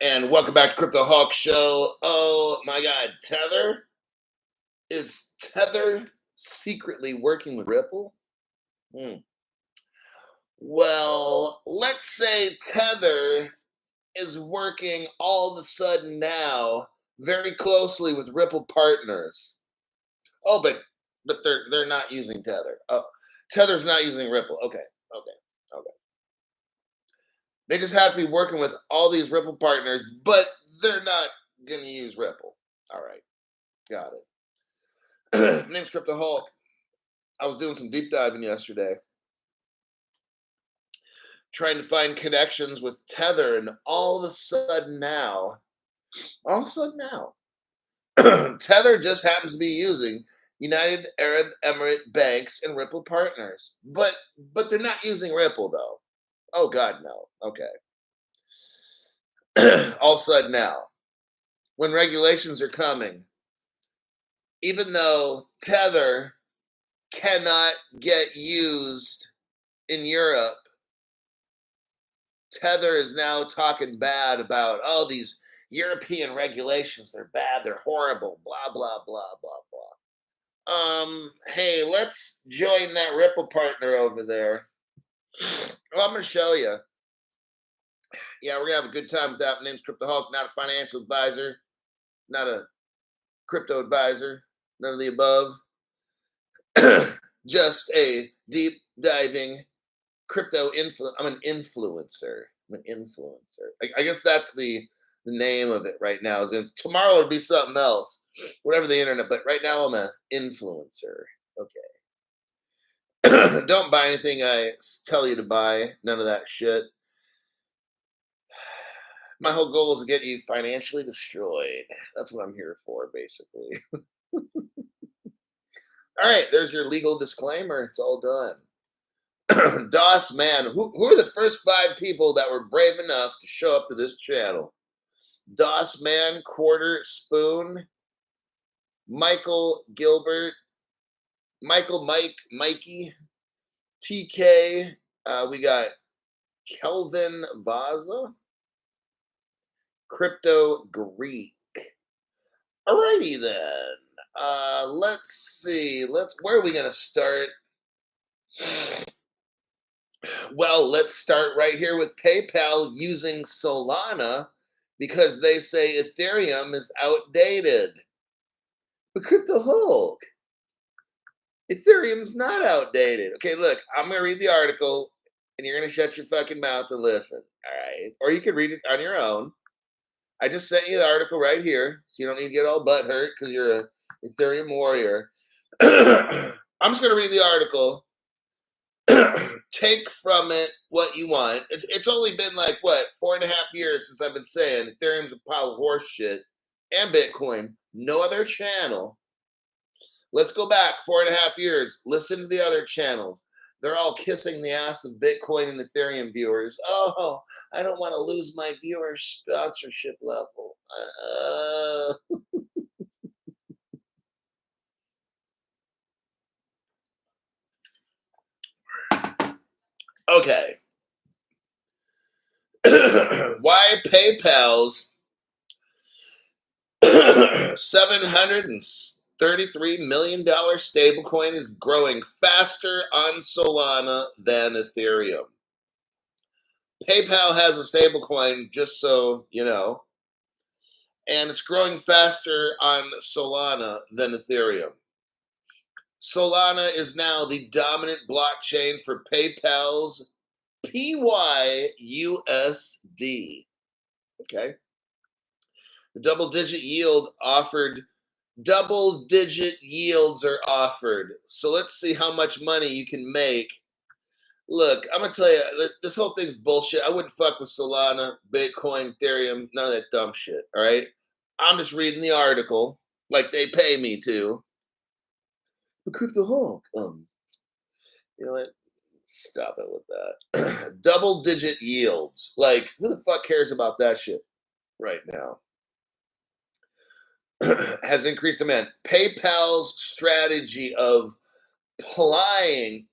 And welcome back to Crypto Hawk Show. Oh my God, Tether? Is Tether secretly working with Ripple? Hmm. Well, let's say Tether is working all of a sudden now very closely with Ripple partners. Oh, but they're not using Tether. Oh, Tether's not using Ripple. Okay. They just have to be working with all these Ripple partners, but they're not going to use Ripple. All right, got it. My name's Crypto Hulk. I was doing some deep diving yesterday, trying to find connections with Tether, and all of a sudden now, Tether just happens to be using United Arab Emirate banks and Ripple partners, but they're not using Ripple though. Oh God, no. Okay. All of a sudden now, when regulations are coming, even though Tether cannot get used in Europe, Tether is now talking bad about, oh, these European regulations, they're bad, they're horrible, blah, blah, blah, blah, blah. Hey, let's join that Ripple partner over there. Well, I'm going to show you. Yeah, we're going to have a good time with that. My name's Crypto Hulk, not a financial advisor, not a crypto advisor, none of the above. Just a deep diving crypto influence. I'm an influencer. I guess that's the name of it right now. Is if tomorrow it'll be something else, whatever the internet. But right now I'm an influencer. Okay. Don't buy anything I tell you to buy. None of that shit. My whole goal is to get you financially destroyed. That's what I'm here for, basically. All right, there's your legal disclaimer. It's all done. DOS Man, who are the first 5 people that were brave enough to show up to this channel? DOS Man, Quarter Spoon, Michael Gilbert, Mikey, TK. We got Kelvin Vaza, Crypto Greek. Alrighty then. Let's see. Where are we gonna start? Well, let's start right here with PayPal using Solana because they say Ethereum is outdated. But Crypto Hulk, Ethereum's not outdated. Okay, look, I'm going to read the article and you're going to shut your fucking mouth and listen. All right. Or you can read it on your own. I just sent you the article right here. So you don't need to get all butthurt because you're a Ethereum warrior. I'm just going to read the article. Take from it what you want. It's only been like, 4.5 years since I've been saying Ethereum's a pile of horse shit and Bitcoin. No other channel. Let's go back 4.5 years. Listen to the other channels. They're all kissing the ass of Bitcoin and Ethereum viewers. Oh, I don't want to lose my viewer sponsorship level. Okay. Why PayPal's $733 million stablecoin is growing faster on Solana than Ethereum. PayPal has a stablecoin, just so you know, and it's growing faster on Solana than Ethereum. Solana is now the dominant blockchain for PayPal's PYUSD. Okay. The double-digit yields are offered. So let's see how much money you can make. Look, I'm going to tell you, this whole thing's bullshit. I wouldn't fuck with Solana, Bitcoin, Ethereum, none of that dumb shit, all right? I'm just reading the article like they pay me to. But Crypto Hulk, you know what? Stop it with that. Double-digit yields. Like, who the fuck cares about that shit right now? Has increased demand. PayPal's strategy of plying,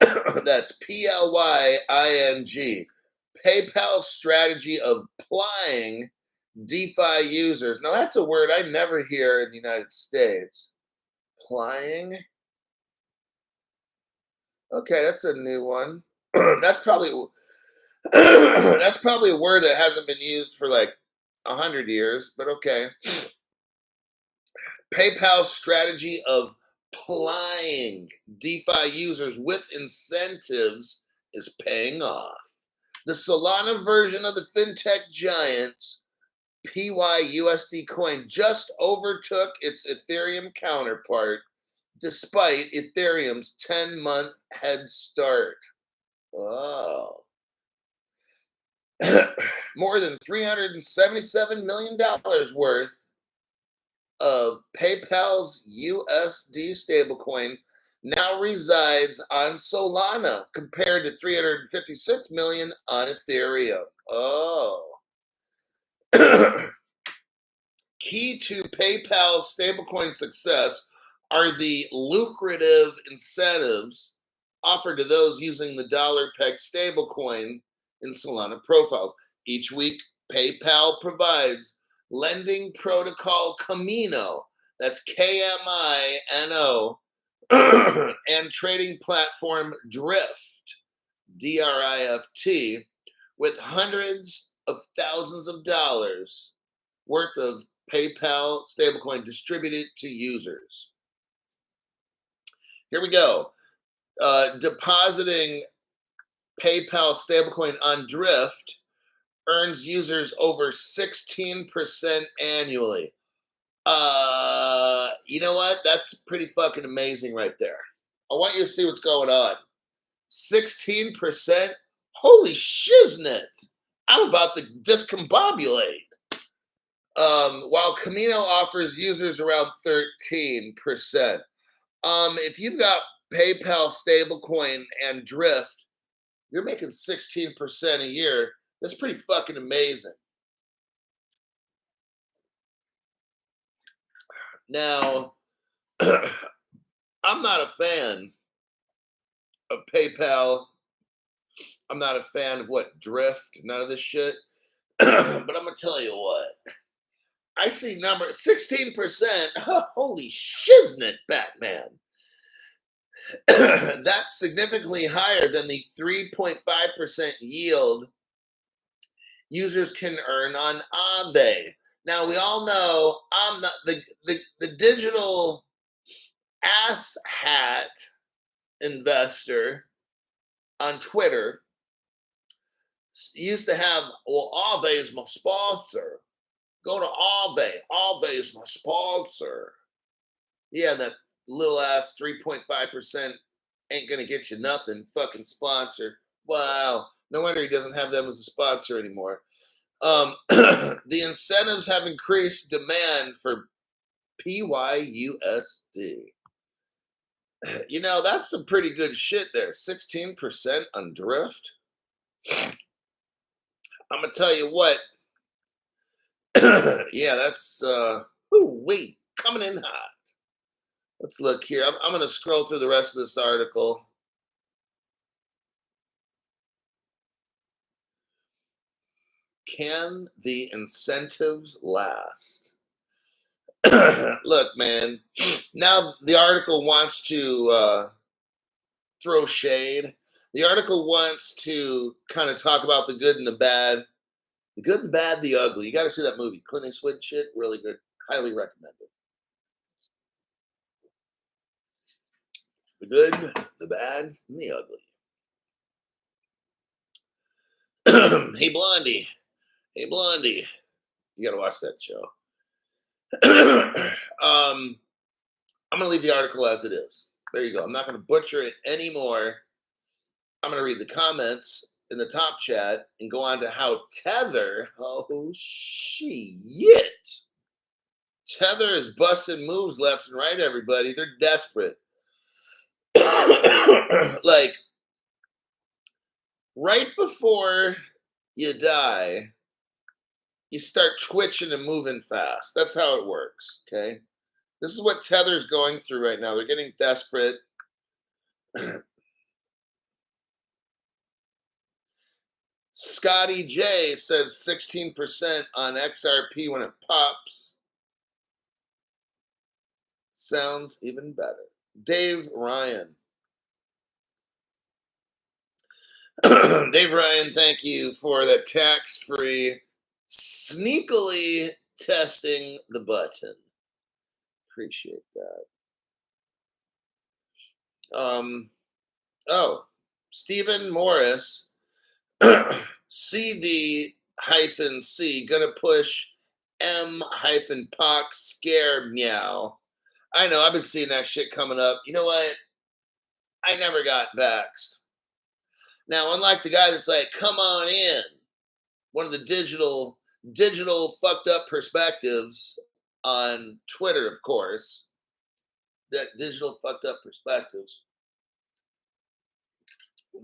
that's PLYING, PayPal's strategy of plying DeFi users. Now that's a word I never hear in the United States. Plying. Okay, that's a new one. That's probably that's probably a word that hasn't been used for like 100 years, but okay. PayPal's strategy of plying DeFi users with incentives is paying off. The Solana version of the fintech giant's PYUSD coin just overtook its Ethereum counterpart despite Ethereum's 10-month head start. Oh. More than $377 million worth of PayPal's USD stablecoin now resides on Solana compared to 356 million on Ethereum. Oh. Key to PayPal's stablecoin success are the lucrative incentives offered to those using the dollar pegged stablecoin in Solana profiles. Each week, PayPal provides lending protocol Camino, that's K-M-I-N-O, and trading platform Drift, D-R-I-F-T, with hundreds of thousands of dollars worth of PayPal stablecoin distributed to users. Here we go. Depositing PayPal stablecoin on Drift earns users over 16% annually. You know what? That's pretty fucking amazing right there. I want you to see what's going on. 16%? Holy shiznit. I'm about to discombobulate. While Camino offers users around 13%. If you've got PayPal stablecoin and Drift, you're making 16% a year. That's pretty fucking amazing. Now, I'm not a fan of PayPal. I'm not a fan of what Drift, none of this shit. But I'm gonna tell you what. I see number 16%. Holy shiznit, Batman. That's significantly higher than the 3.5% yield users can earn on Aave. Now we all know I'm not the digital ass hat investor on Twitter used to have, well, Aave is my sponsor. Go to Aave. Aave is my sponsor. Yeah, that little ass 3.5% ain't gonna get you nothing. Fucking sponsor. Wow. No wonder he doesn't have them as a sponsor anymore. The incentives have increased demand for PYUSD. You know, that's some pretty good shit there. 16% on Drift. I'm gonna tell you what. Yeah, that's wait, coming in hot. Let's look here. I'm going to scroll through the rest of this article. Can the incentives last? Look, man, now the article wants to throw shade. The article wants to kind of talk about the good and the bad. The good, the bad, the ugly. You got to see that movie. Clint Eastwood shit. Really good. Highly recommended. The good, the bad, and the ugly. Hey, Blondie. Hey, Blondie. You got to watch that show. I'm going to leave the article as it is. There you go. I'm not going to butcher it anymore. I'm going to read the comments in the top chat and go on to how Tether, oh shit. Tether is busting moves left and right, everybody. They're desperate. Like, right before you die, you start twitching and moving fast. That's how it works, okay? This is what Tether's going through right now. They're getting desperate. Scotty J says 16% on XRP when it pops. Sounds even better. Dave Ryan. Dave Ryan, thank you for the tax-free, sneakily testing the button. Appreciate that. Stephen Morris, CD-C, gonna push M-POC scare meow. I know, I've been seeing that shit coming up. You know what? I never got vaxxed. Now, unlike the guy that's like, come on in, one of the digital fucked up perspectives on Twitter, of course, that digital fucked up perspectives.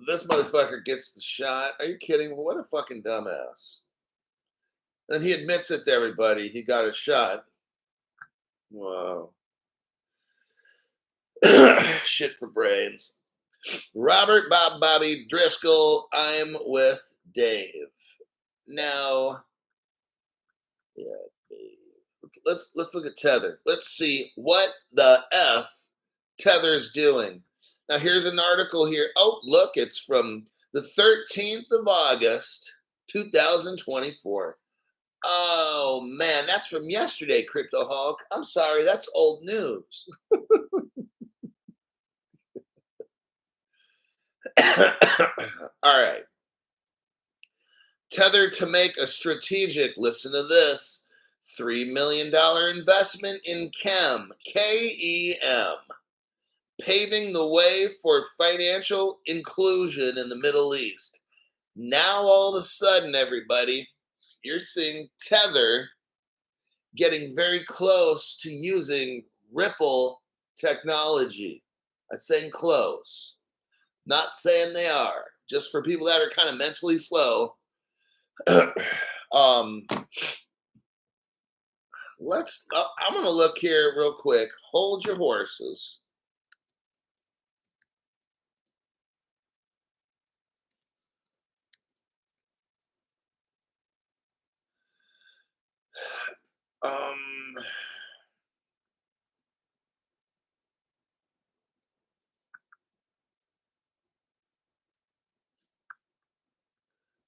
This motherfucker gets the shot. Are you kidding? What a fucking dumbass. And he admits it to everybody. He got a shot. Wow. Shit for brains. Robert Bob Bobby Driscoll, I'm with Dave. Now, yeah, Dave. Let's look at Tether. Let's see what the F Tether's doing. Now, here's an article here. Oh, look, it's from the 13th of August, 2024. Oh, man, that's from yesterday, Crypto Hulk. I'm sorry, that's old news. All right. Tether to make a strategic, listen to this, $3 million investment in Chem, K-E-M, paving the way for financial inclusion in the Middle East. Now, all of a sudden, everybody, you're seeing Tether getting very close to using Ripple technology. I'm saying close. Not saying they are. Just for people that are kind of mentally slow. I'm going to look here real quick. Hold your horses.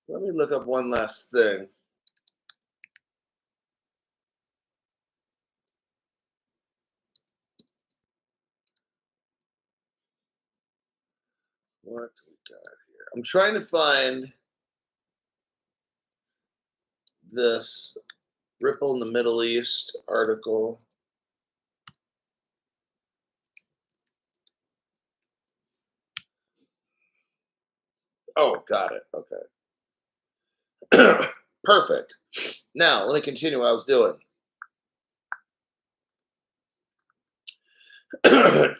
Let me look up one last thing. What we got here? I'm trying to find this Ripple in the Middle East article. Oh, got it. Okay. Perfect. Now, let me continue what I was doing.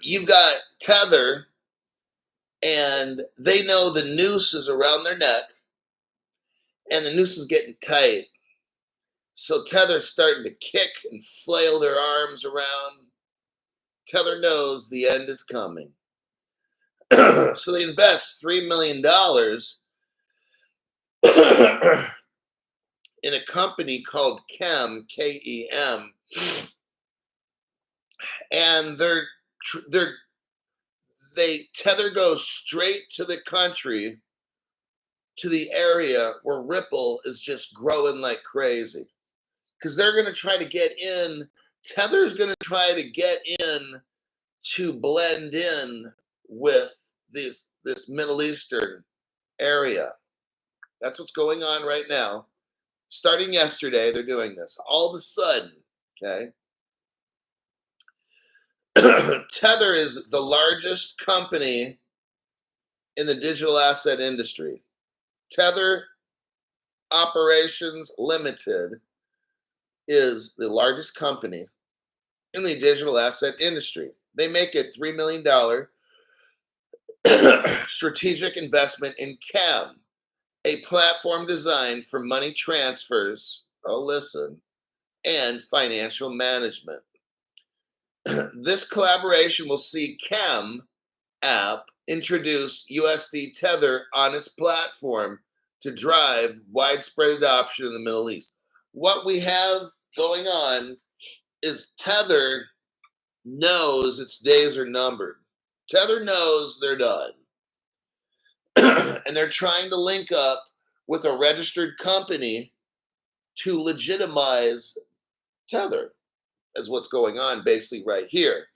You've got Tether, and they know the noose is around their neck, and the noose is getting tight. So Tether's starting to kick and flail their arms around. Tether knows the end is coming. So they invest $3 million in a company called Chem, K-E-M, and Tether goes straight to the country, to the area where Ripple is just growing like crazy, because they're going to try to get in. Tether's going to try to get in to blend in with this Middle Eastern area. That's what's going on right now. Starting yesterday, they're doing this. All of a sudden, okay, Tether is the largest company in the digital asset industry. Tether Operations Limited is the largest company in the digital asset industry. They make a $3 million strategic investment in Chem, a platform designed for money transfers, and financial management. This collaboration will see Chem app introduce USD Tether on its platform to drive widespread adoption in the Middle East. What we have going on is Tether knows its days are numbered. Tether knows they're done. And they're trying to link up with a registered company to legitimize Tether, as what's going on basically right here.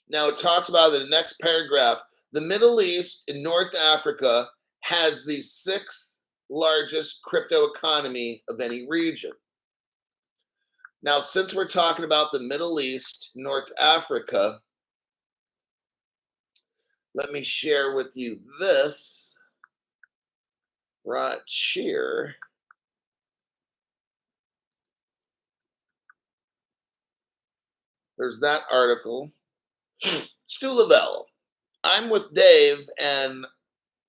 Now, it talks about in the next paragraph, the Middle East and North Africa has the sixth largest crypto economy of any region. Now, since we're talking about the Middle East, North Africa, let me share with you this right here. There's that article. Stu Lavelle. I'm with Dave and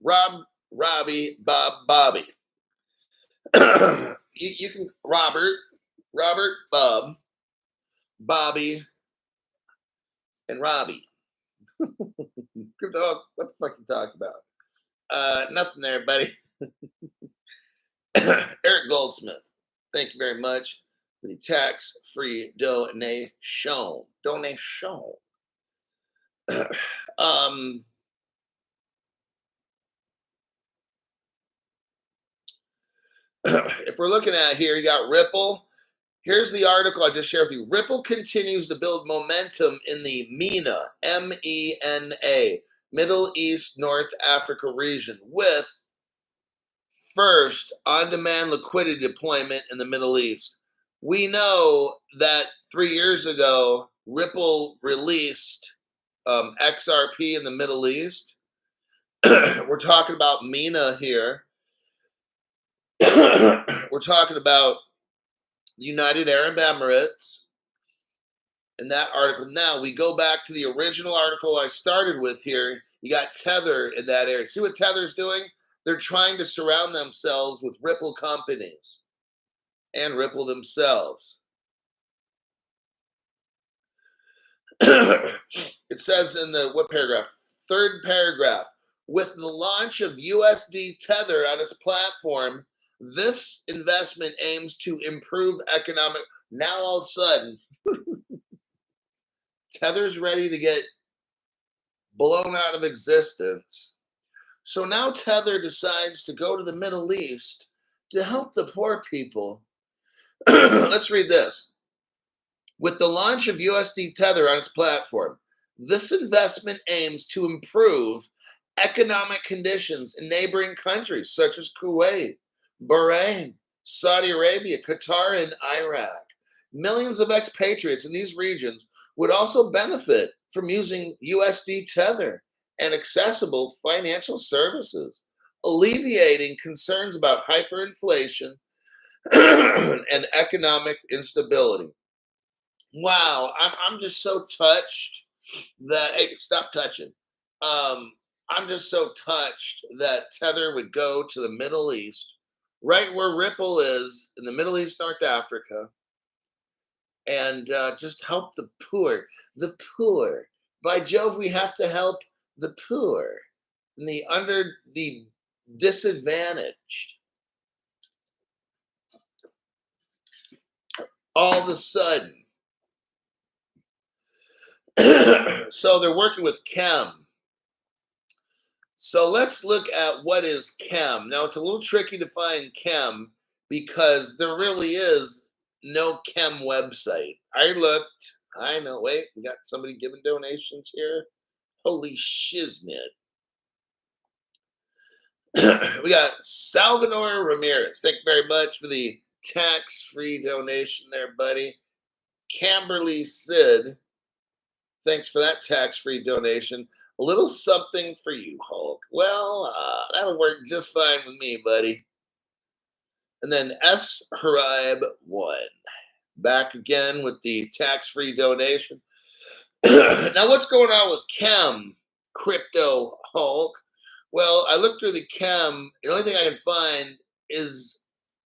Robbie, Bobby. you can Robert, Bob, Bobby, and Robbie. Good dog. What the fuck you talking about? Nothing there, buddy. Eric Goldsmith. Thank you very much for the tax-free donation. If we're looking at here, you got Ripple. Here's the article I just shared with you. Ripple continues to build momentum in the MENA, MENA, Middle East, North Africa region with first on-demand liquidity deployment in the Middle East. We know that 3 years ago, Ripple released XRP in the Middle East. We're talking about MENA here. We're talking about the United Arab Emirates in that article. Now we go back to the original article I started with here. You got Tether in that area. See what Tether's doing? They're trying to surround themselves with Ripple companies and Ripple themselves. It says in the what paragraph? Third paragraph. With the launch of USD Tether on its platform, this investment aims to improve economic. Now all of a sudden, Tether's ready to get blown out of existence. So now Tether decides to go to the Middle East to help the poor people. Let's read this. With the launch of USD Tether on its platform, this investment aims to improve economic conditions in neighboring countries such as Kuwait, Bahrain, Saudi Arabia, Qatar, and Iraq. Millions of expatriates in these regions would also benefit from using USD Tether and accessible financial services, alleviating concerns about hyperinflation and economic instability. Wow, I'm just so touched that, hey, stop touching. I'm just so touched that Tether would go to the Middle East, right where Ripple is in the Middle East, North Africa, and just help the poor. The poor. By Jove, we have to help the poor and the disadvantaged. All of a sudden. So they're working with Chem. So let's look at what is Chem. Now, it's a little tricky to find Chem because there really is no Chem website. I looked. I know. Wait, we got somebody giving donations here. Holy shiznit. We got Salvador Ramirez. Thank you very much for the tax-free donation there, buddy. Camberly Sid. Thanks for that tax-free donation. A little something for you, Hulk. Well, that'll work just fine with me, buddy. And then S. Harib 1. Back again with the tax-free donation. Now, what's going on with Chem, Crypto Hulk? Well, I looked through the Chem. The only thing I can find is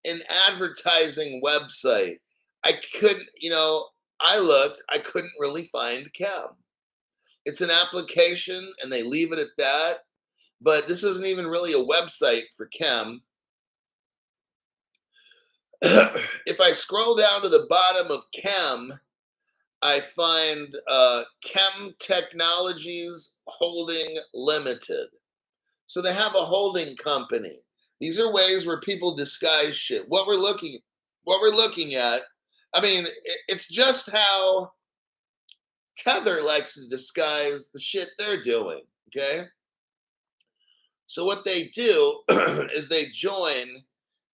an advertising website. I couldn't, I looked. I couldn't really find Chem. It's an application, and they leave it at that. But this isn't even really a website for Chem. If I scroll down to the bottom of Chem, I find Chem Technologies Holding Limited. So they have a holding company. These are ways where people disguise shit. What we're looking at, I mean, it's just how Tether likes to disguise the shit they're doing. Okay. So what they do is they join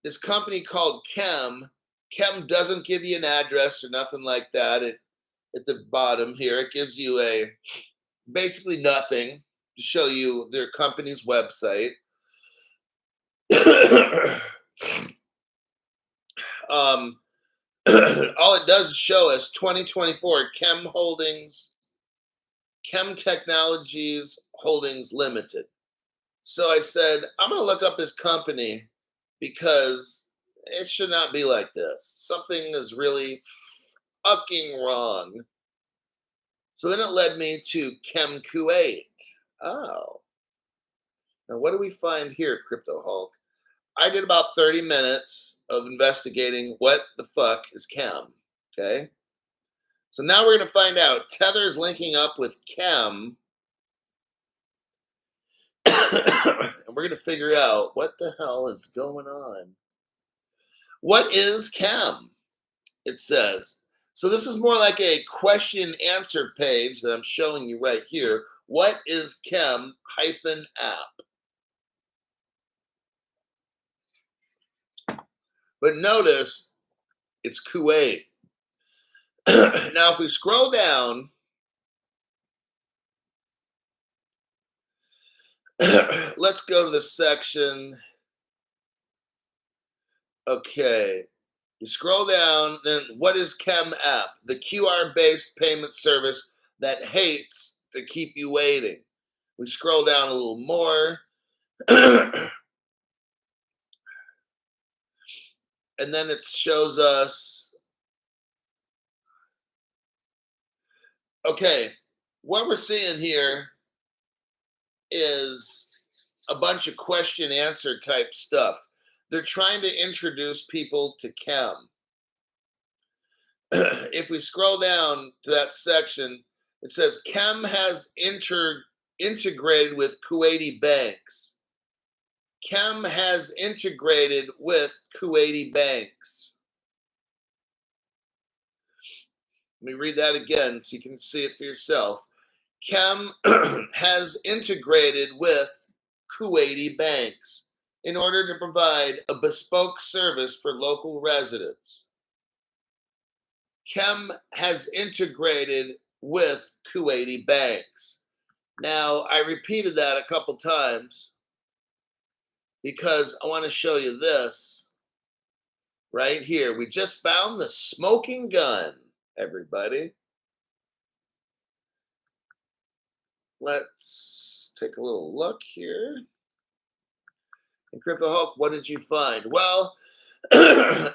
this company called Chem. Chem doesn't give you an address or nothing like that. At the bottom here, it gives you basically nothing to show you their company's website. All it does is show us 2024 Chem Technologies Holdings Limited. So I said, I'm going to look up this company because it should not be like this. Something is really fucking wrong. So then it led me to Chem Kuwait. Oh. Now what do we find here, Crypto Hulk? I did about 30 minutes of investigating what the fuck is Chem. Okay. So now we're going to find out Tether is linking up with Chem. And we're going to figure out what the hell is going on. What is Chem? It says. So this is more like a question answer page that I'm showing you right here. What is Chem-app? But notice it's Kuwait. Now, if we scroll down, let's go to the section. Okay. You scroll down, then what is Chem app? The QR-based payment service that hates to keep you waiting. We scroll down a little more. And then it shows us, okay, what we're seeing here is a bunch of question answer type stuff. They're trying to introduce people to Chem. If we scroll down to that section, it says Chem has integrated with Kuwaiti banks. Chem has integrated with Kuwaiti banks. Let me read that again so you can see it for yourself. Chem has integrated with Kuwaiti banks in order to provide a bespoke service for local residents. Chem has integrated with Kuwaiti banks. Now, I repeated that a couple times because I want to show you this right here. We just found the smoking gun, everybody. Let's take a little look here. And Crypto Hulk, what did you find? Well,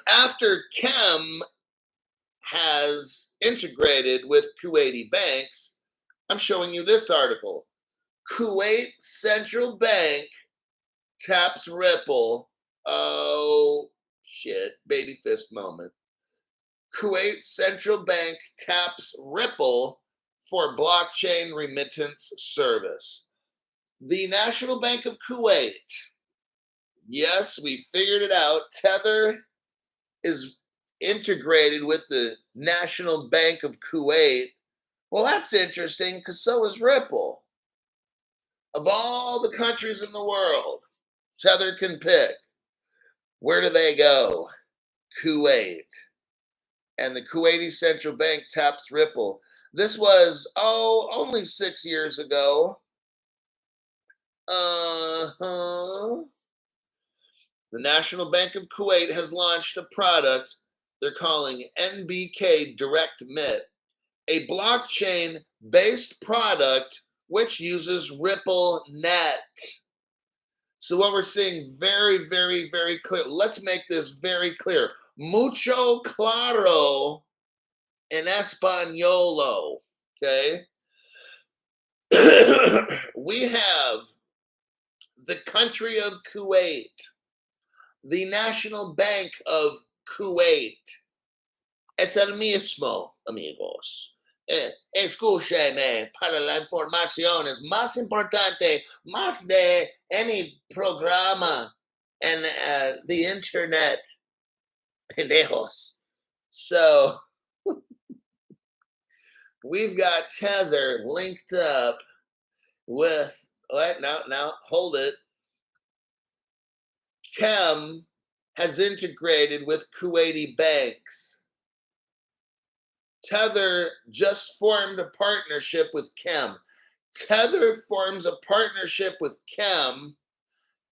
after Chem has integrated with Kuwaiti banks, I'm showing you this article. Kuwait Central Bank taps Ripple. Oh, shit. Baby fist moment. Kuwait Central Bank taps Ripple for blockchain remittance service. The National Bank of Kuwait. Yes, we figured it out. Tether is integrated with the National Bank of Kuwait. Well, that's interesting because so is Ripple. Of all the countries in the world, Tether can pick. Where do they go? Kuwait. And the Kuwaiti Central Bank taps Ripple. This was, only 6 years ago. The National Bank of Kuwait has launched a product they're calling NBK Direct Mint, a blockchain-based product which uses Ripple Net. So what we're seeing very, very, very clear. Let's make this very clear. Mucho claro en españolo. Okay? We have the country of Kuwait, the National Bank of Kuwait. Es el mismo, amigos. Escúcheme para la información es más importante, más de any programa en the internet. Pendejos. So we've got Tether linked up with what? Now hold it. Chem has integrated with Kuwaiti banks. Tether just formed a partnership with Chem. Tether forms a partnership with Chem.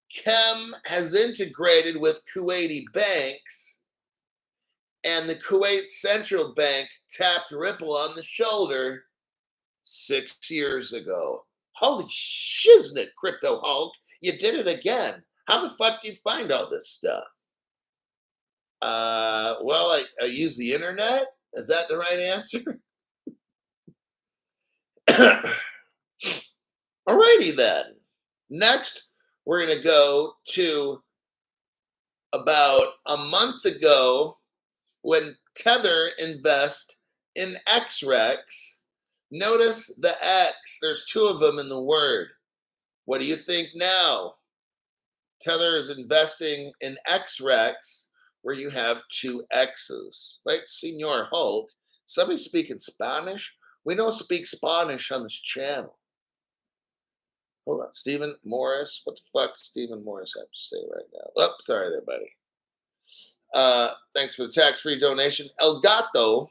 Chem has integrated with Kuwaiti banks. And the Kuwait Central Bank tapped Ripple on the shoulder 6 years ago. Holy shiznit, Crypto Hulk. You did it again. How the fuck do you find all this stuff? Well, I use the internet. Is that the right answer? Alrighty then. Next, we're going to go to about a month ago when Tether invest in XREX. Notice the X. There's two of them in the word. What do you think now? Tether is investing in XREX, where you have two X's, right? Senor Hulk. Somebody speaking Spanish? We don't speak Spanish on this channel. Hold on, Stephen Morris. What the fuck does Stephen Morris have to say right now? Oh, sorry there, buddy. Thanks for the tax-free donation. El Gato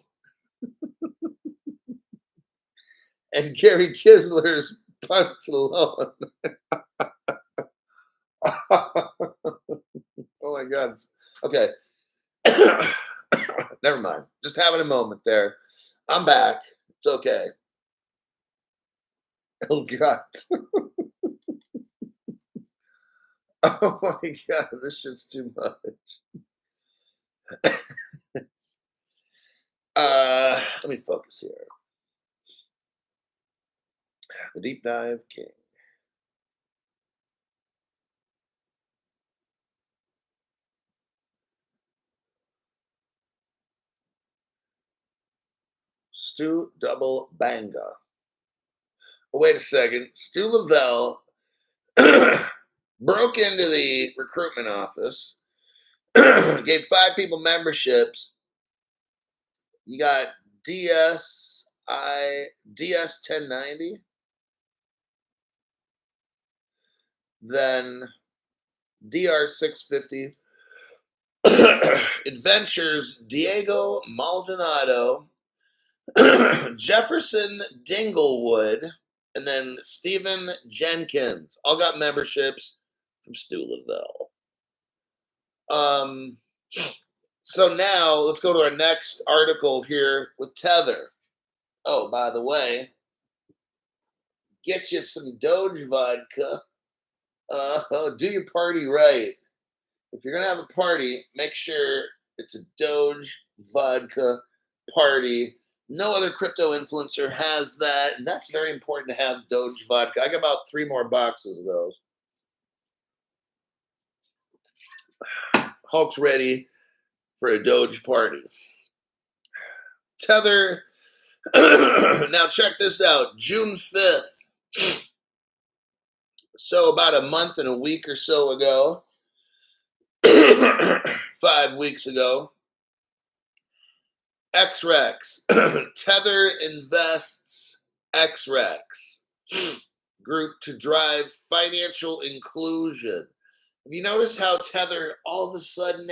and Gary Kisler's Pantalon. Oh my God. Okay. Never mind. Just having a moment there. I'm back. It's okay. El Gato. Oh my God. This shit's too much. Let me focus here. The Deep Dive King. Stu Double Banga. Oh, wait a second. Stu Lavelle broke into the recruitment office, gave 5 people memberships. You got DS 1090, then DR 650, Adventures Diego Maldonado, Jefferson Dinglewood, and then Stephen Jenkins. All got memberships from Stu Lavelle. So now let's go to our next article here with Tether. Oh, by the way, get you some Doge vodka. Do your party right. If you're going to have a party, make sure it's a Doge vodka party. No other crypto influencer has that. And that's very important to have Doge vodka. I got about 3 more boxes of those. Hulk's ready for a Doge party. Tether. Now check this out. June 5th. So about a month and a week or so ago. 5 weeks ago. XREX. Tether invests XREX group to drive financial inclusion. Have you noticed how Tether all of a sudden in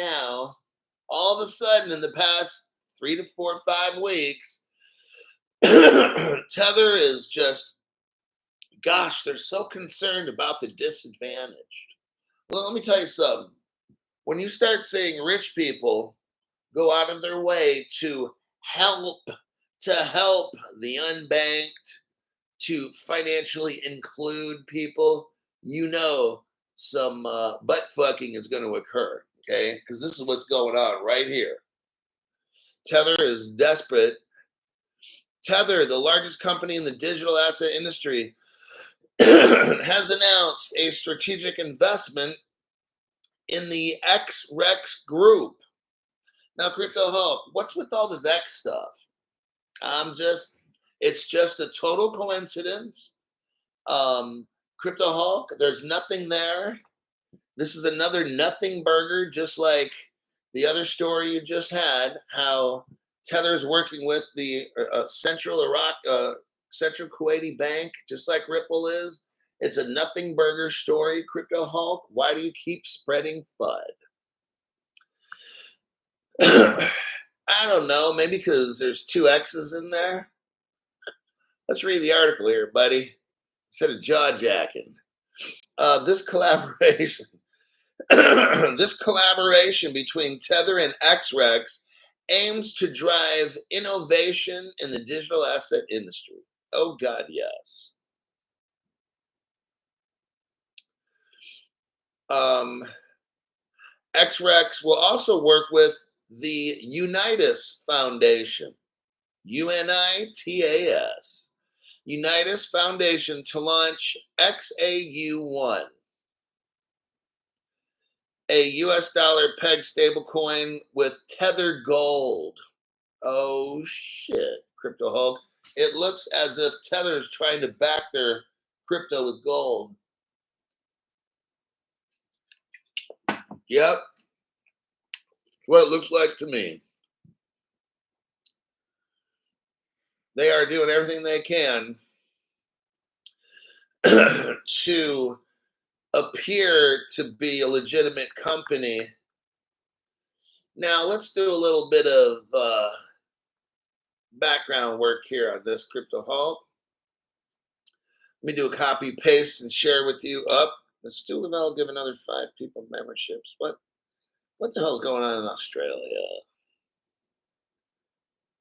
the past 3 to 4 or 5 weeks, Tether is just, gosh, they're so concerned about the disadvantaged. Well, let me tell you something. When you start seeing rich people go out of their way to help the unbanked, to financially include people, you know some butt fucking is going to occur, okay? Because this is what's going on right here. Tether is desperate. Tether, the largest company in the digital asset industry, has announced a strategic investment in the XREX group. Now, Crypto Hulk, what's with all this X stuff? It's just a total coincidence. Crypto Hulk, there's nothing there. This is another nothing burger, just like the other story you just had, how Tether's working with the Central Kuwaiti Bank, just like Ripple is. It's a nothing burger story, Crypto Hulk. Why do you keep spreading FUD? I don't know. Maybe because there's two X's in there. Let's read the article here, buddy. Instead of jaw jacking. This collaboration this collaboration between Tether and XREX aims to drive innovation in the digital asset industry. Oh, God, yes. XREX will also work with the Unitas Foundation, UNITAS, Unitas Foundation to launch XAU1, a US dollar peg stablecoin with Tether Gold. Oh shit, Crypto Hulk. It looks as if Tether is trying to back their crypto with gold. Yep. That's what it looks like to me. They are doing everything they can to appear to be a legitimate company. Now, let's do a little bit of background work here on this, Crypto Hulk. Let me do a copy, paste, and share with you. Up. Let's do it. I'll give another 5 people memberships. What the hell is going on in Australia?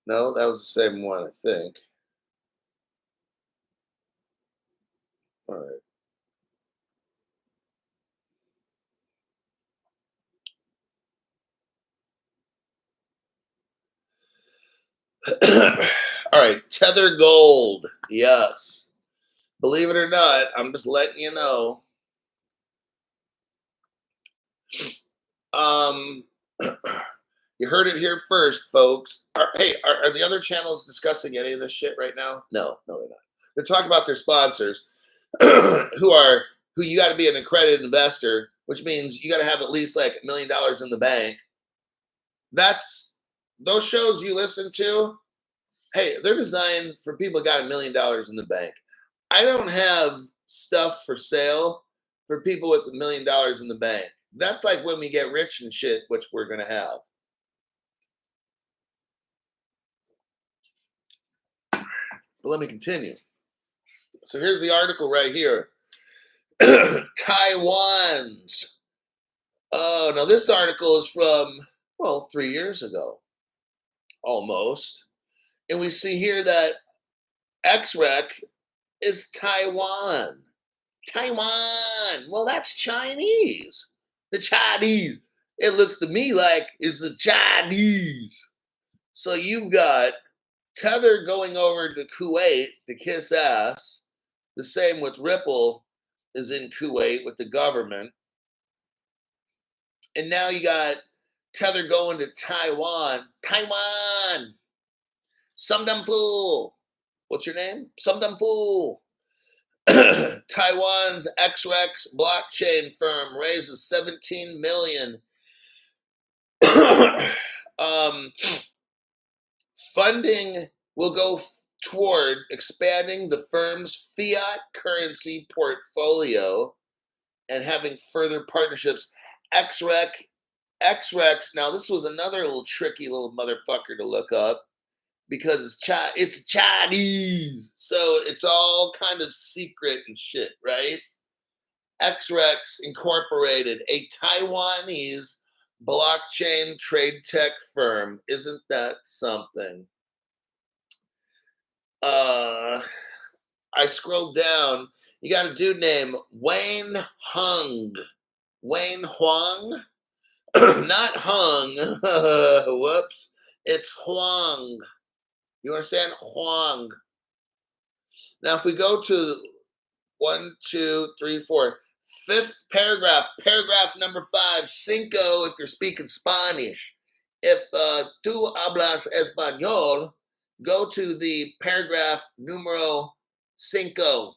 No, that was the same one, I think. All right. All right, Tether Gold. Yes. Believe it or not, I'm just letting you know. You heard it here first, folks. Are the other channels discussing any of this shit right now? No, they're not. They're talking about their sponsors, who you got to be an accredited investor, which means you got to have at least like $1 million in the bank. That's those shows you listen to. Hey, they're designed for people that got $1 million in the bank. I don't have stuff for sale for people with $1 million in the bank. That's like when we get rich and shit, which we're gonna have. But let me continue. So here's the article right here. Taiwan's. Oh, now this article is from, 3 years ago, almost. And we see here that XREC is Taiwan. Taiwan. Well, that's Chinese. The Chinese. It looks to me like it's the Chinese. So you've got Tether going over to Kuwait to kiss ass. The same with Ripple is in Kuwait with the government. And now you got Tether going to Taiwan. Taiwan. Sumdum fool. What's your name? Sumdum fool. Taiwan's XREX blockchain firm raises $17 million. Funding will go toward expanding the firm's fiat currency portfolio and having further partnerships. XREX. Now, this was another little tricky little motherfucker to look up because it's Chinese, so it's all kind of secret and shit, right? XREX Incorporated, a Taiwanese blockchain trade tech firm. Isn't that something? I scrolled down. You got a dude named Wayne Hung. Wayne Huang? Not Hung. Whoops. It's Huang. You understand? Huang. Now, if we go to 1, 2, 3, 4, 5th paragraph, paragraph number 5, cinco, if you're speaking Spanish. If tú hablas español, go to the paragraph numero cinco.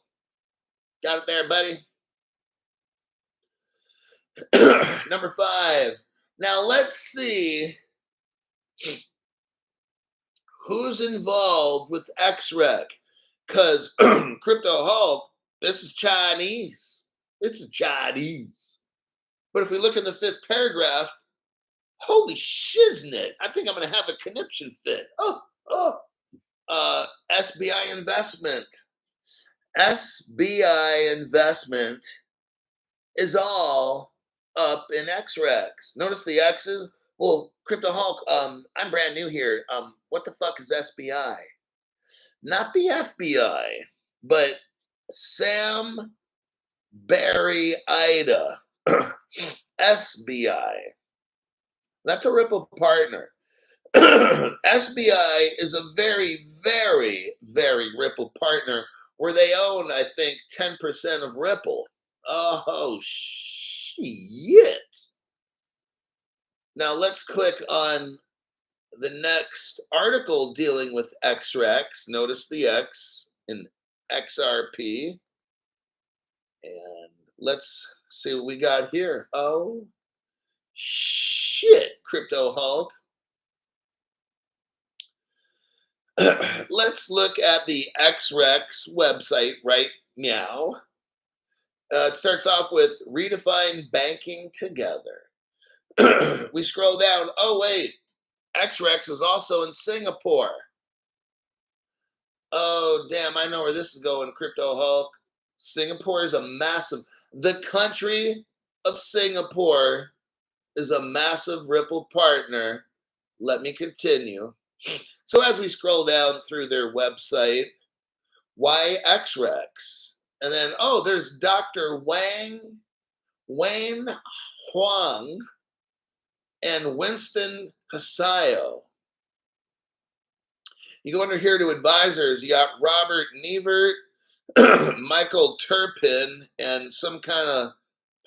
Got it there, buddy? Number 5. Now let's see who's involved with XREC. Because Crypto Hulk, this is Chinese. This is Chinese. But if we look in the 5th paragraph, holy shiznit, I think I'm going to have a conniption fit. SBI investment. SBI investment is all up in XREX. Notice the X's. Well, Crypto Hulk, I'm brand new here. What the fuck is SBI? Not the FBI, but Sam Barry Ida. SBI. That's a Ripple partner. SBI is a very, very, very Ripple partner where they own, I think, 10% of Ripple. Oh, shit. Now let's click on the next article dealing with XREX. Notice the X in XRP. And let's see what we got here. Oh, shit, Crypto Hulk. Let's look at the XREX website right now. It starts off with redefine banking together. We scroll down. Oh, wait. XREX is also in Singapore. Oh, damn. I know where this is going, Crypto Hulk. Singapore is a massive... The country of Singapore is a massive Ripple partner. Let me continue. So as we scroll down through their website, why XREX? And then, oh, there's Dr. Wayne Huang, and Winston Casayo. You go under here to advisors. You got Robert Nevert, Michael Turpin, and some kind of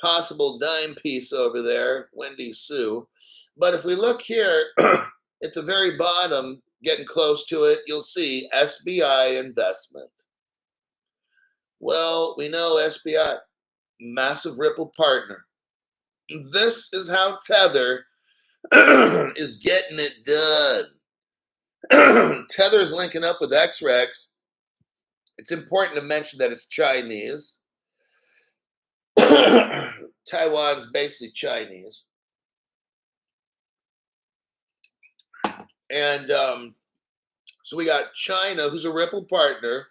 possible dime piece over there, Wendy Sue. But if we look here at the very bottom, getting close to it, you'll see SBI investment. Well, we know SBI, massive Ripple partner. This is how Tether is getting it done. Tether is linking up with XREX. It's important to mention that it's Chinese. Taiwan's basically Chinese. And so we got China, who's a Ripple partner.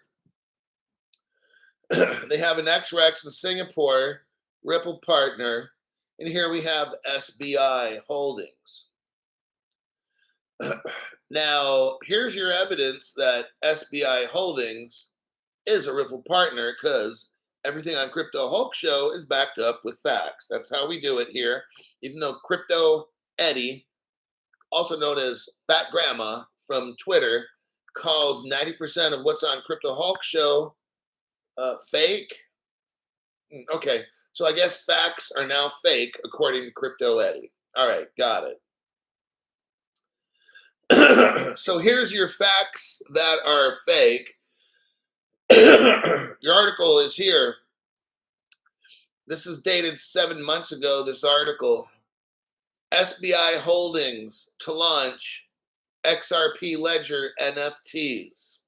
They have an XREX in Singapore, Ripple partner. And here we have SBI Holdings. Now, here's your evidence that SBI Holdings is a Ripple partner, because everything on Crypto Hulk Show is backed up with facts. That's how we do it here. Even though Crypto Eddie, also known as Fat Grandma from Twitter, calls 90% of what's on Crypto Hulk Show fake. Okay, so I guess facts are now fake according to Crypto Eddie. All right, got it. So here's your facts that are fake. Your article is here. This is dated 7 months ago, this article. SBI Holdings to launch XRP Ledger NFTs.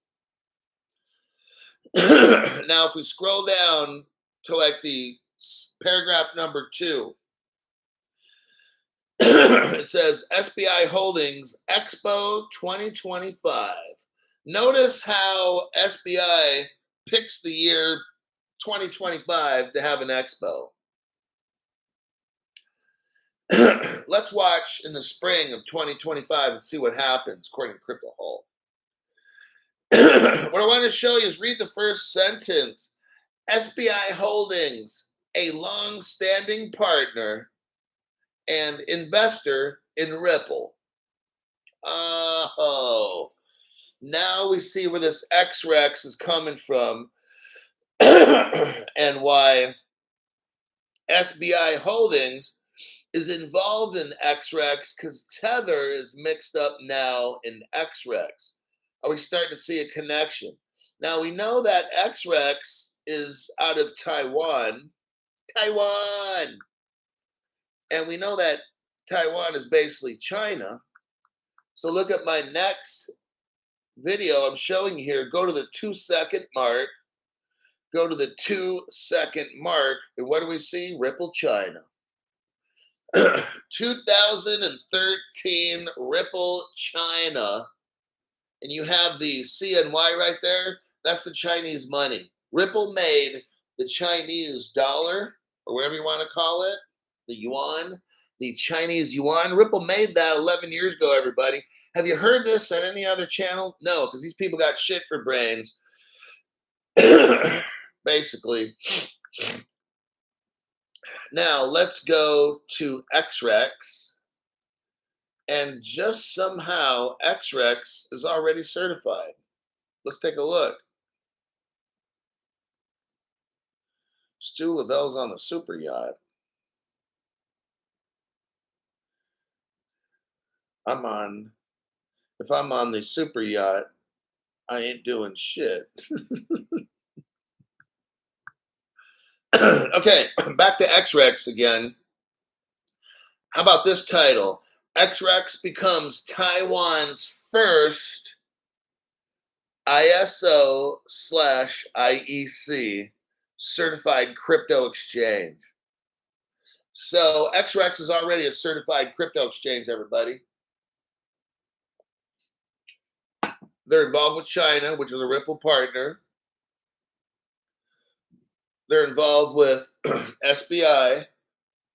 Now, if we scroll down to like the paragraph number 2, it says SBI Holdings Expo 2025. Notice how SBI picks the year 2025 to have an expo. Let's watch in the spring of 2025 and see what happens, according to Crypto Hulk. What I want to show you is read the first sentence. SBI Holdings, a long-standing partner and investor in Ripple. Oh, now we see where this XREX is coming from and why SBI Holdings is involved in XREX because Tether is mixed up now in XREX. Are we starting to see a connection? Now we know that XREX is out of Taiwan, and we know that Taiwan is basically China. So look at my next video I'm showing you here. Go to the 2-second mark. Go to the 2-second mark, and what do we see? Ripple China. 2013 Ripple China, and you have the CNY right there. That's the Chinese money. Ripple made the Chinese dollar, or whatever you want to call it, the yuan, the Chinese yuan. Ripple made that 11 years ago, everybody. Have you heard this on any other channel? No, because these people got shit for brains. Basically. Now, let's go to XREX. And just somehow, XREX is already certified. Let's take a look. Stu Lavelle's on the super yacht. If I'm on the super yacht, I ain't doing shit. Okay, back to XREX again. How about this title? XREX becomes Taiwan's first ISO/IEC certified crypto exchange. So XREX is already a certified crypto exchange, everybody. They're involved with China, which is a Ripple partner. They're involved with SBI,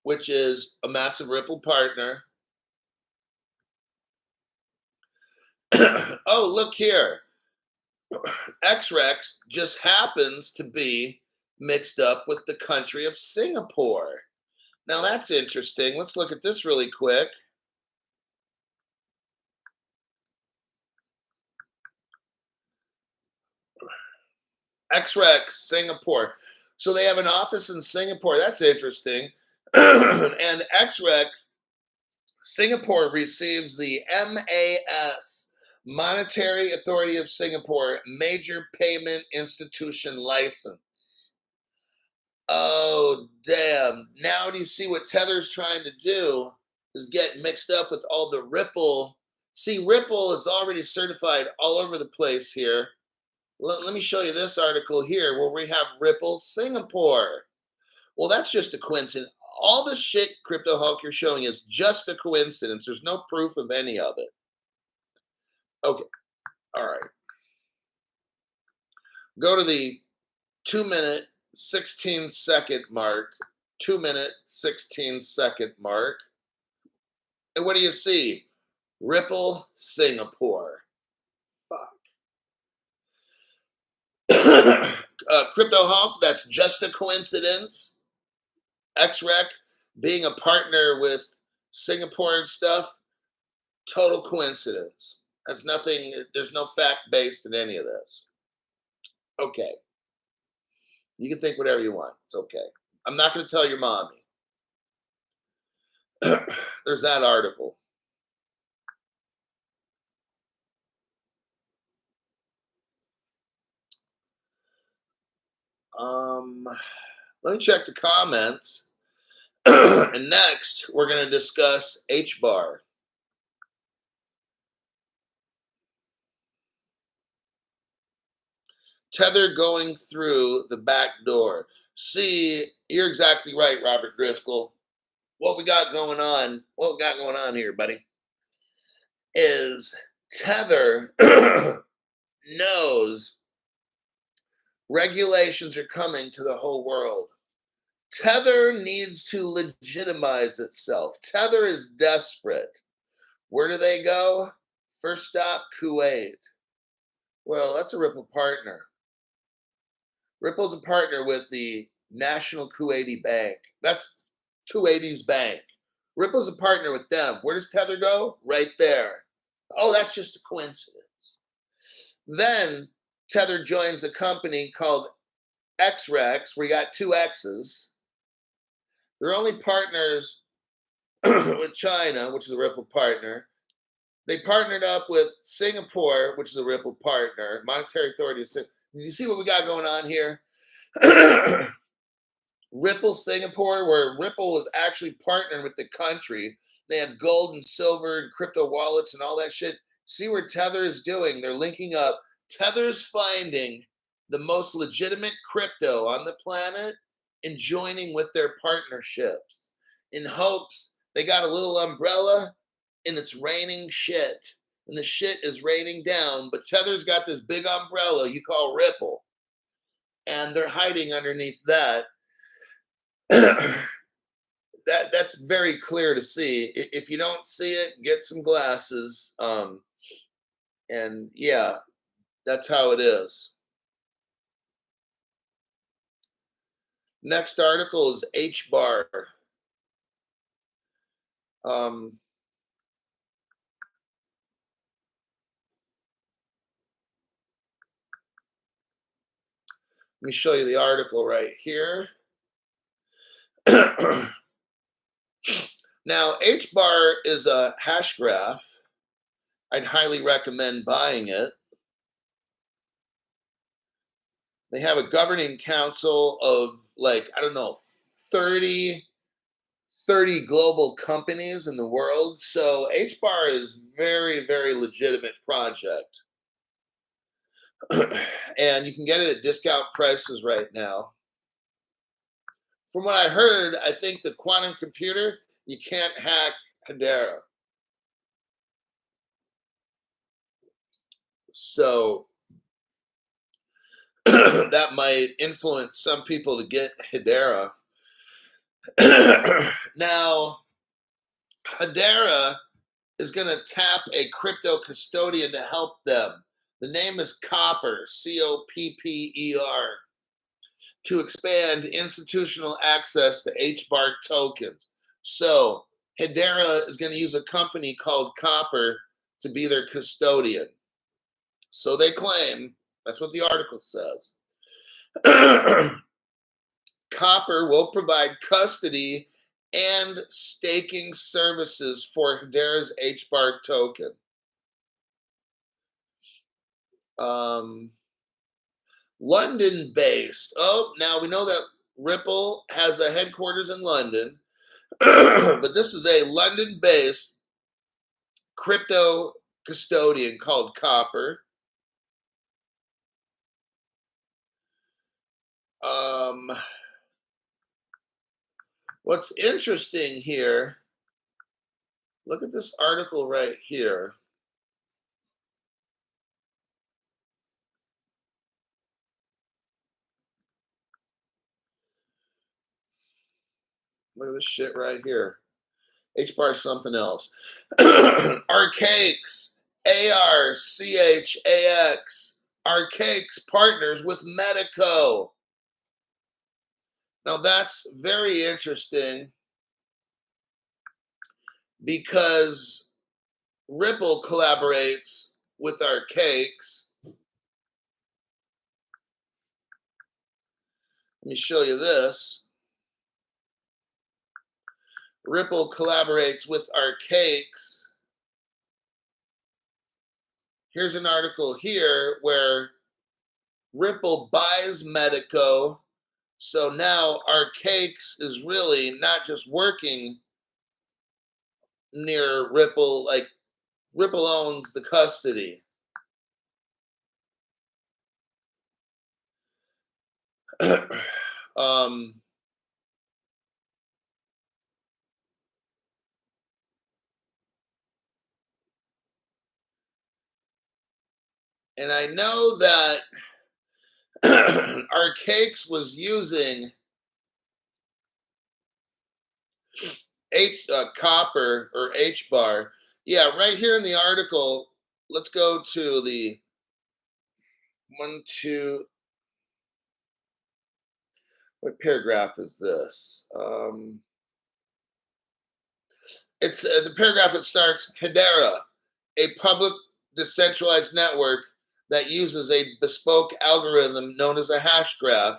which is a massive Ripple partner. Oh, look here. XREX just happens to be mixed up with the country of Singapore. Now that's interesting. Let's look at this really quick. XREX Singapore. So they have an office in Singapore. That's interesting. And XREX Singapore receives the MAS, Monetary Authority of Singapore, Major Payment Institution License. Oh, damn. Now do you see what Tether's trying to do is get mixed up with all the Ripple. See, Ripple is already certified all over the place here. Let me show you this article here where we have Ripple Singapore. Well, that's just a coincidence. All the shit, Crypto Hulk, you're showing is just a coincidence. There's no proof of any of it. Okay. All right. Go to the 2-minute, 16-second mark. 2-minute, 16-second mark. And what do you see? Ripple Singapore. Crypto Hulk, that's just a coincidence. XREX being a partner with Singapore and stuff, total coincidence. Has nothing, there's no fact based in any of this. Okay. You can think whatever you want. It's okay. I'm not going to tell your mommy. There's that article. Let me check the comments. And next, we're going to discuss H-bar. Tether going through the back door. See, you're exactly right, Robert Driscoll. What we got going on here, buddy, is Tether knows regulations are coming to the whole world. Tether needs to legitimize itself. Tether is desperate. Where do they go? First stop, Kuwait. Well, that's a Ripple partner. Ripple's a partner with the National Kuwaiti Bank. That's Kuwaiti's bank. Ripple's a partner with them. Where does Tether go? Right there. Oh, that's just a coincidence. Then Tether joins a company called XREX. We got 2 X's. They're only partners with China, which is a Ripple partner. They partnered up with Singapore, which is a Ripple partner. Monetary Authority. Do you see what we got going on here? Ripple Singapore, where Ripple was actually partnering with the country. They have gold and silver and crypto wallets and all that shit. See what Tether is doing? They're linking up. Tether's finding the most legitimate crypto on the planet and joining with their partnerships in hopes they got a little umbrella and it's raining shit. And the shit is raining down, but Tether's got this big umbrella you call Ripple. And they're hiding underneath that. That's very clear to see. If you don't see it, get some glasses. And yeah, that's how it is. Next article is HBAR. Let me show you the article right here. Now, HBAR is a hash graph. I'd highly recommend buying it. They have a governing council of like, I don't know, 30 global companies in the world. So HBAR is very, very legitimate project. And you can get it at discount prices right now. From what I heard, I think the quantum computer, you can't hack Hedera. So that might influence some people to get Hedera. Now, Hedera is going to tap a crypto custodian to help them. The name is Copper, Copper, to expand institutional access to HBAR tokens. So Hedera is going to use a company called Copper to be their custodian. So they claim, that's what the article says. Copper will provide custody and staking services for Hedera's HBAR token. London-based. Oh, now we know that Ripple has a headquarters in London, but this is a London-based crypto custodian called Copper. What's interesting here, look at this article right here. Look at this shit right here. HBAR is something else. Archaix, ARCHAX. Archaix partners with Medico. Now that's very interesting because Ripple collaborates with Archaix. Let me show you this. Ripple collaborates with Archaix. Here's an article here where Ripple buys Medico. So now Archaix is really not just working near Ripple, like Ripple owns the custody. And I know that Archaix was using Copper or HBAR. Yeah, right here in the article, let's go to the what paragraph is this? It's the paragraph that starts, Hedera, a public decentralized network that uses a bespoke algorithm known as a hash graph,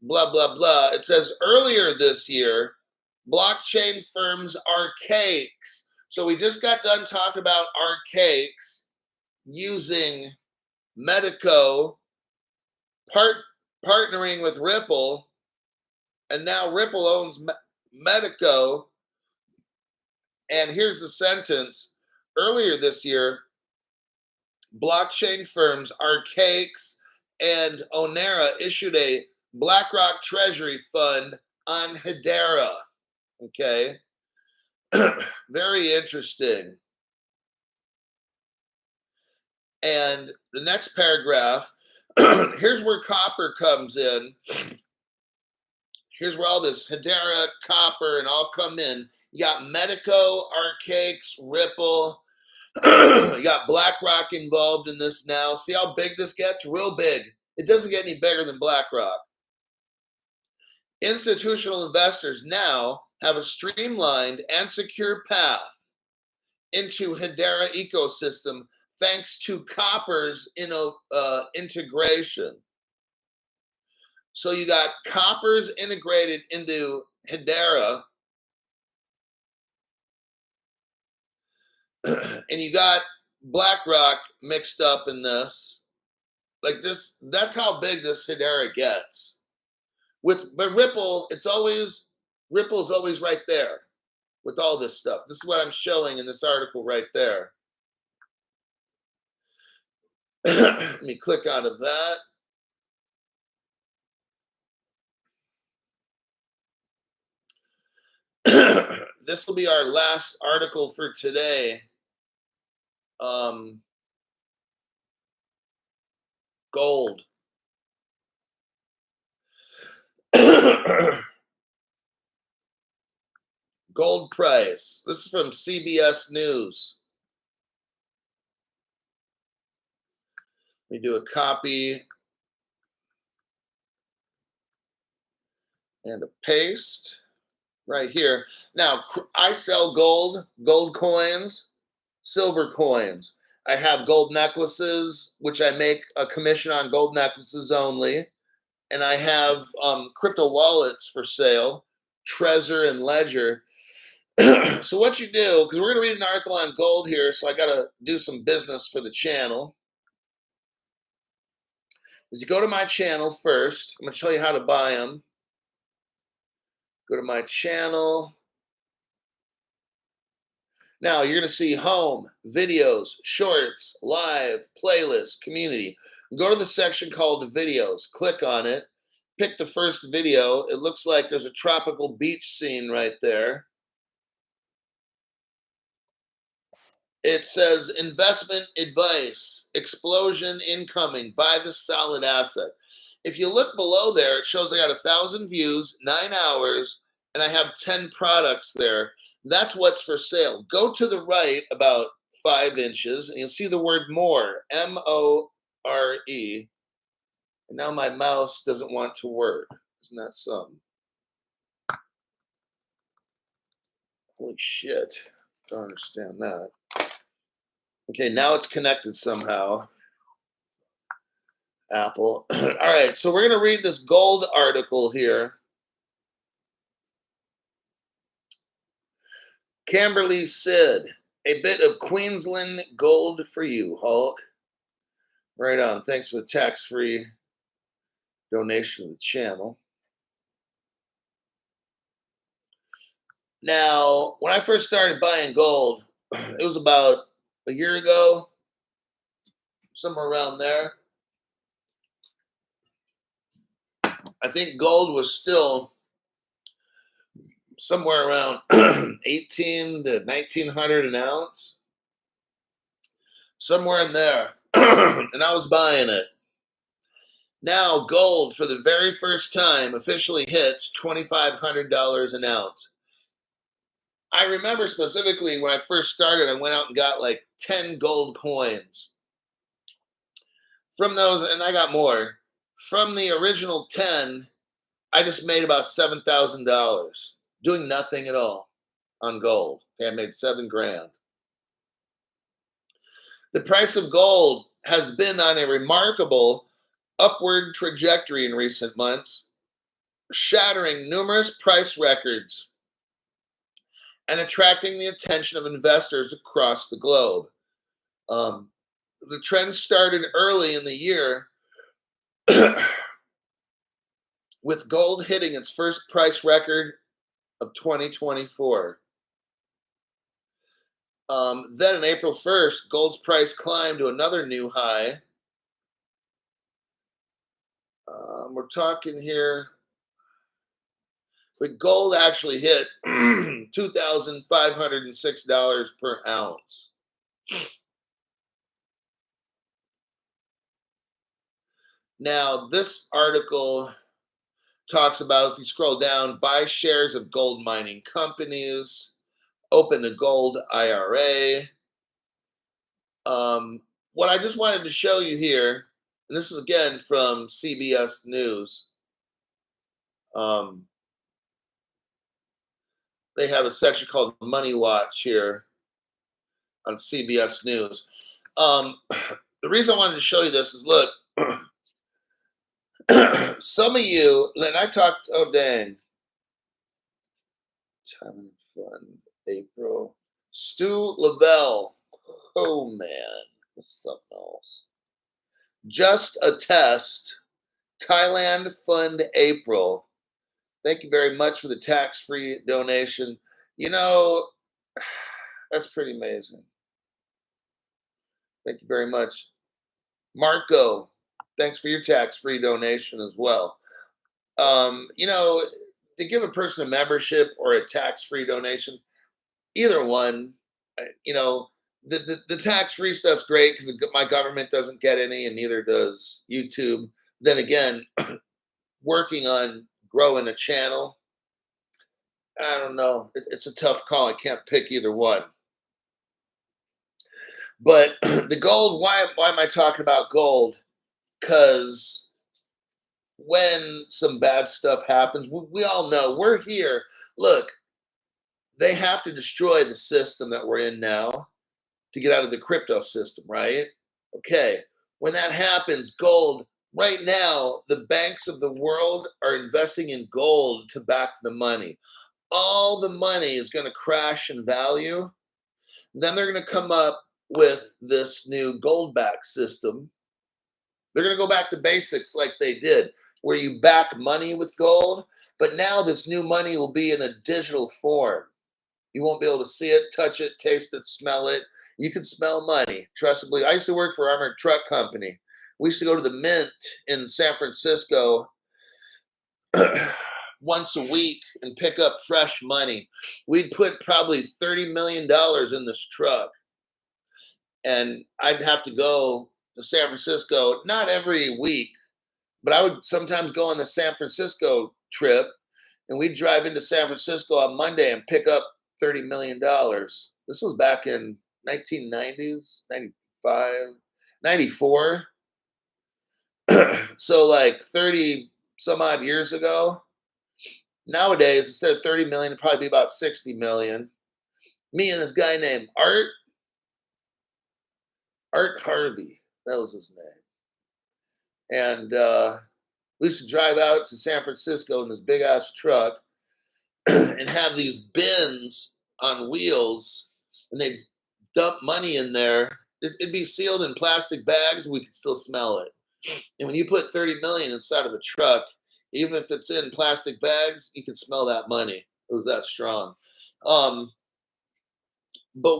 blah, blah, blah. It says earlier this year, blockchain firms are cakes. So we just got done talking about our cakes using Medico, partnering with Ripple, and now Ripple owns Medico. And here's the sentence. Earlier this year, blockchain firms Arcaix and Onera issued a BlackRock Treasury Fund on Hedera. Okay. Very interesting. And the next paragraph, here's where copper comes in. Here's where all this Hedera, copper, and all come in. You got Medico, Arcaix, Ripple. You got BlackRock involved in this now. See how big this gets? Real big. It doesn't get any bigger than BlackRock. Institutional investors now have a streamlined and secure path into Hedera ecosystem thanks to Copper's integration. So you got Copper's integrated into Hedera, and you got BlackRock mixed up in this. Like this, that's how big this Hedera gets. But Ripple, Ripple's always right there with all this stuff. This is what I'm showing in this article right there. Let me click out of that. This will be our last article for today. Gold. Gold price. This is from CBS News. Let me do a copy and a paste right here. Now, I sell gold coins, silver coins. I have gold necklaces, which I make a commission on gold necklaces only. And I have crypto wallets for sale, Trezor and Ledger. So what you do, because we're going to read an article on gold here, so I got to do some business for the channel, is you go to my channel first. I'm going to show you how to buy them. Go to my channel. Now you're going to see home, videos, shorts, live, playlist, community. Go to the section called videos. Click on it. Pick the first video. It looks like there's a tropical beach scene right there. It says investment advice, explosion incoming, buy the solid asset. If you look below there, it shows I got 1,000 views, 9 hours, and I have 10 products there. That's what's for sale. Go to the right about 5 inches, and you'll see the word more, M-O-R-E. And now my mouse doesn't want to work. Isn't that something? Holy shit. Don't understand that. Okay, now it's connected somehow. Apple. All right, so we're going to read this gold article here. Camberley Sid, a bit of Queensland gold for you, Hulk. Right on. Thanks for the tax-free donation to the channel. Now, when I first started buying gold, it was about a year ago, somewhere around there. I think gold was still somewhere around 18 to 1900 an ounce, somewhere in there. And I was buying it. Now gold for the very first time officially hits $2,500 an ounce. I remember specifically when I first started, I went out and got like 10 gold coins. From those, and I got more. From the original 10, I just made about $7,000 doing nothing at all on gold. Okay, I made $7,000. The price of gold has been on a remarkable upward trajectory in recent months, shattering numerous price records and attracting the attention of investors across the globe. Um, the trend started early in the year with gold hitting its first price record of 2024. Then on April 1st, gold's price climbed to another new high. We're talking here, but gold actually hit $2,506 per ounce. Now, this article talks about, if you scroll down, buy shares of gold mining companies, open a gold IRA. What I just wanted to show you here, and this is again from CBS News. They have a section called Money Watch here on CBS News. The reason I wanted to show you this is, look, some of you, then I talked, oh dang, time and fun, April. Stu Lavelle, oh man, that's something else. Just a test, Thailand Fund April. Thank you very much for the tax-free donation. You know, that's pretty amazing. Thank you very much. Marco, thanks for your tax-free donation as well. You know, to give a person a membership or a tax-free donation, either one, you know, the tax-free stuff's great because my government doesn't get any and neither does YouTube. Then again, working on growing a channel, I don't know. It's a tough call. I can't pick either one. But the gold, why am I talking about gold? Because when some bad stuff happens, we all know we're here. Look, they have to destroy the system that we're in now to get out of the crypto system, right? Okay. When that happens, gold, right now, the banks of the world are investing in gold to back the money. All the money is going to crash in value. Then they're going to come up with this new gold back system. They're going to go back to basics like they did, where you back money with gold. But now this new money will be in a digital form. You won't be able to see it, touch it, taste it, smell it. You can smell money. Trust and believe. I used to work for Armored Truck Company. We used to go to the Mint in San Francisco once a week and pick up fresh money. We'd put probably $30 million in this truck. And I'd have to go to San Francisco, not every week, but I would sometimes go on the San Francisco trip, and we'd drive into San Francisco on Monday and pick up $30 million. This was back in 1990s, 95, 94. So like 30 some odd years ago. Nowadays, instead of 30 million, it'd probably be about 60 million. Me and this guy named Art Harvey, that was his name. And we used to drive out to San Francisco in this big ass truck and have these bins on wheels, and they'd dump money in there. It'd be sealed in plastic bags, and we could still smell it. And when you put 30 million inside of a truck, even if it's in plastic bags, you can smell that money. It was that strong. But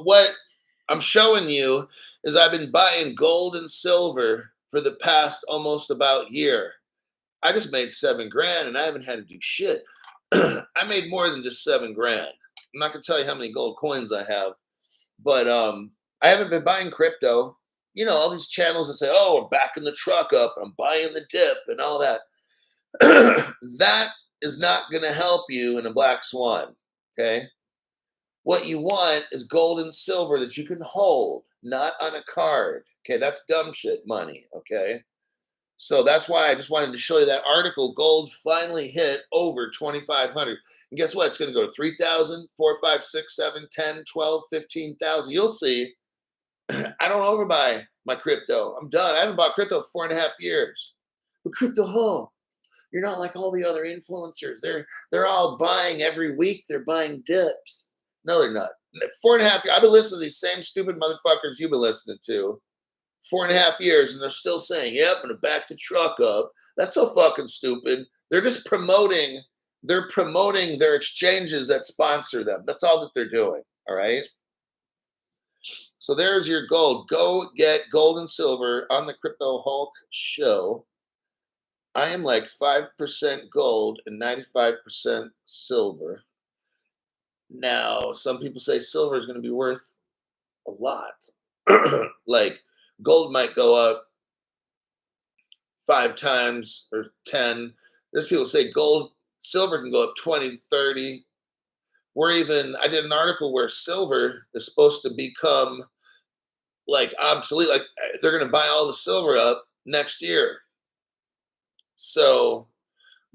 what I'm showing you is I've been buying gold and silver for the past almost about year. I just made $7,000 and I haven't had to do shit. I made more than just $7,000. I'm not gonna tell you how many gold coins I have, but I haven't been buying crypto. You know, all these channels that say, "Oh, we're backing the truck up, I'm buying the dip," and all that. That is not gonna help you in a black swan. Okay. What you want is gold and silver that you can hold, not on a card. Okay, that's dumb shit money. Okay. So that's why I just wanted to show you that article. Gold finally hit over 2,500. And guess what? It's going to go to 3,000, 4, 5, 6, 7, 10, 12, 15,000. You'll see. I don't overbuy my crypto. I'm done. I haven't bought crypto for 4.5 years. But crypto, you're not like all the other influencers. They're all buying every week. They're buying dips. No, they're not. 4.5 years. I've been listening to these same stupid motherfuckers you've been listening to 4.5 years, and they're still saying, "Yep, I'm gonna back the truck up." That's so fucking stupid. They're just promoting. They're promoting their exchanges that sponsor them. That's all that they're doing. All right. So there's your gold. Go get gold and silver on the Crypto Hulk show. I am like 5% gold and 95% silver. Now, some people say silver is going to be worth a lot. Like gold might go up 5 times or 10. There's people say silver can go up 20 to 30. I did an article where silver is supposed to become like obsolete. Like they're going to buy all the silver up next year. So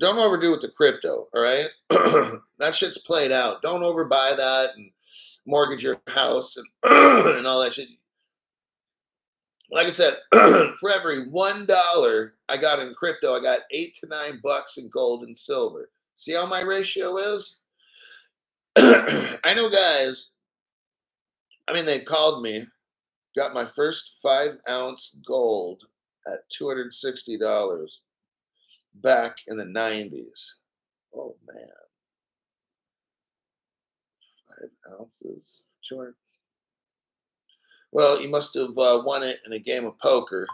don't overdo with the crypto, all right? That shit's played out. Don't overbuy that and mortgage your house and, and all that shit. Like I said, for every $1 I got in crypto, I got $8 to $9 in gold and silver. See how my ratio is? I know guys, they called me, got my first 5-ounce gold at $260 back in the 90s. Oh man. 5 ounces, 200. Well, you must have won it in a game of poker,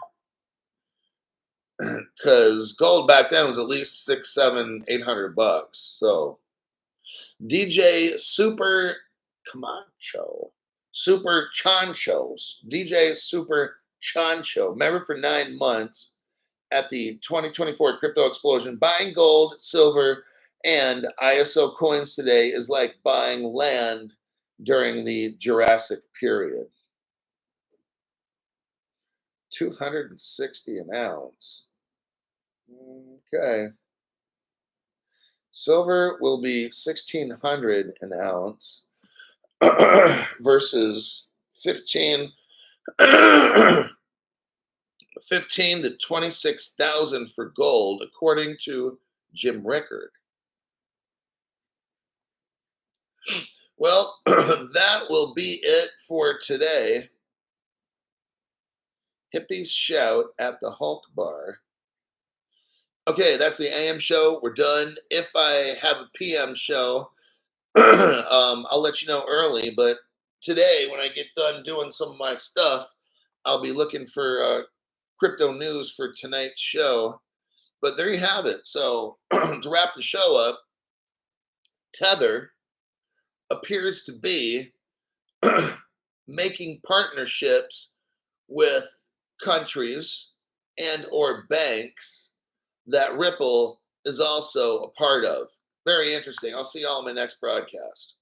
because gold back then was at least $600, $700, $800. So DJ Super Camacho, Super Chanchos, DJ Super Chancho, member for 9 months at the 2024 crypto explosion. Buying gold, silver, and ISO coins today is like buying land during the Jurassic period. 260 an ounce. Okay. Silver will be 1,600 an ounce versus 15 to 26,000 for gold, according to Jim Rickard. Well, that will be it for today. Hippies shout at the Hulk bar. Okay, that's the AM show. We're done. If I have a PM show, I'll let you know early. But today, when I get done doing some of my stuff, I'll be looking for crypto news for tonight's show. But there you have it. So to wrap the show up, Tether appears to be making partnerships with countries and or banks that Ripple is also a part of. Very interesting. I'll see y'all in my next broadcast.